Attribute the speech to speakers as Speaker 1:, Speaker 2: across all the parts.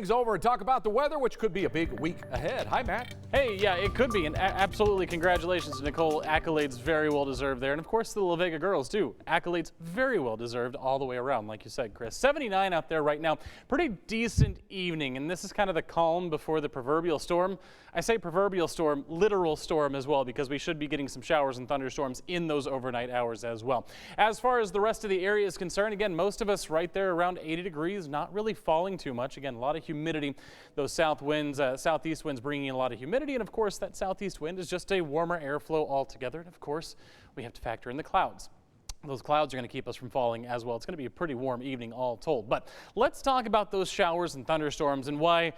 Speaker 1: Things over and talk about the weather, which could be a big week ahead. Hi, Matt.
Speaker 2: Hey, yeah, it could be, and absolutely congratulations to Nicole. Accolades very well deserved there, and of course the La Vega girls too. Accolades very well deserved all the way around, like you said, Chris. 79 out there right now. Pretty decent evening, and this is kind of the calm before the proverbial storm. I say proverbial storm, literal storm as well, because we should be getting some showers and thunderstorms in those overnight hours as well. As far as the rest of the area is concerned, again, most of us right there around 80 degrees, not really falling too much. Again, a lot of humidity. Those south winds, southeast winds bringing in a lot of humidity, and of course that southeast wind is just a warmer airflow altogether. And of course we have to factor in the clouds. Those clouds are going to keep us from falling as well. It's going to be a pretty warm evening all told. But let's talk about those showers and thunderstorms and why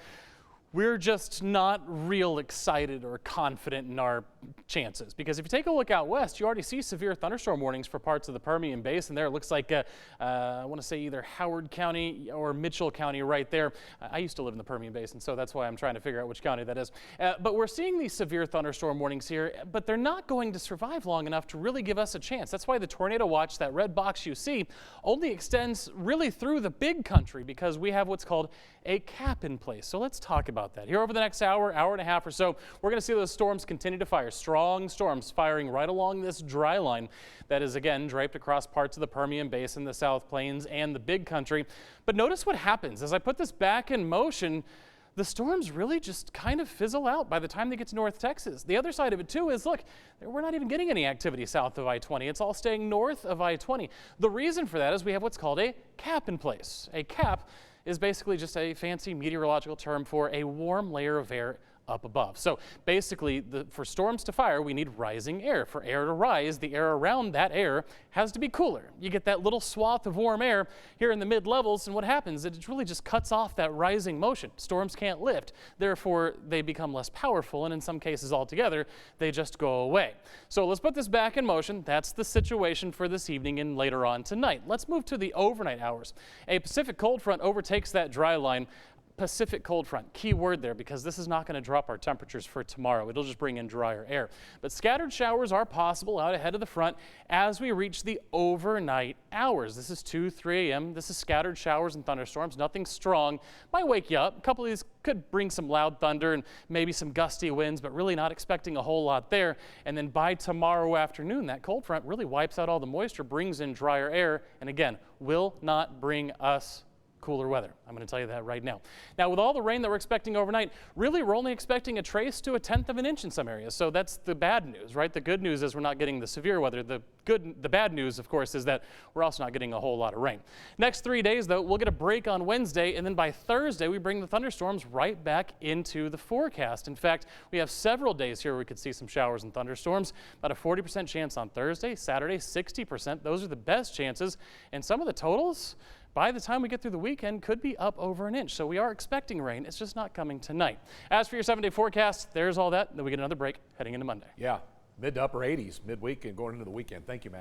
Speaker 2: we're just not real excited or confident in our chances. Because if you take a look out west, you already see severe thunderstorm warnings for parts of the Permian Basin there. It looks like, I want to say either Howard County or Mitchell County right there. I used to live in the Permian Basin, so that's why I'm trying to figure out which county that is. But we're seeing these severe thunderstorm warnings here, but they're not going to survive long enough to really give us a chance. That's why the tornado watch, that red box you see, only extends really through the big country because we have what's called a cap in place. So let's talk about that. Here over the next hour and a half or so, we're going to see those storms continue to fire. Strong storms firing right along this dry line that is, again, draped across parts of the Permian Basin, the South Plains, and the big country. But notice what happens. As I put this back in motion, the storms really just kind of fizzle out by the time they get to North Texas. The other side of it, too, is, look, we're not even getting any activity south of I-20. It's all staying north of I-20. The reason for that is we have what's called a cap in place. A cap is basically just a fancy meteorological term for a warm layer of air up above. So basically, for storms to fire, we need rising air. For air to rise, the air around that air has to be cooler. You get that little swath of warm air here in the mid-levels, and what happens is it really just cuts off that rising motion. Storms can't lift. Therefore, they become less powerful, and in some cases altogether, they just go away. So let's put this back in motion. That's the situation for this evening and later on tonight. Let's move to the overnight hours. A Pacific cold front overtakes that dry line. Pacific cold front, key word there, because this is not going to drop our temperatures for tomorrow. It'll just bring in drier air. But scattered showers are possible out ahead of the front as we reach the overnight hours. This is 2, 3 a.m. This is scattered showers and thunderstorms. Nothing strong. Might wake you up. A couple of these could bring some loud thunder and maybe some gusty winds, but really not expecting a whole lot there. And then by tomorrow afternoon, that cold front really wipes out all the moisture, brings in drier air, and again, will not bring us cooler weather. I'm going to tell you that right now. Now, with all the rain that we're expecting overnight, really we're only expecting a trace to 1/10 of an inch in some areas. So that's the bad news, right? The good news is we're not getting the severe weather. The bad news, of course, is that we're also not getting a whole lot of rain. Next 3 days, though, we'll get a break on Wednesday, and then by Thursday, we bring the thunderstorms right back into the forecast. In fact, we have several days here where we could see some showers and thunderstorms. About a 40% chance on Thursday, Saturday, 60%. Those are the best chances. And some of the totals, by the time we get through the weekend, could be up over an inch. So we are expecting rain. It's just not coming tonight. As for your 7-day forecast, there's all that. Then we get another break heading into Monday.
Speaker 1: Yeah, mid to upper 80s midweek and going into the weekend. Thank you, Matt.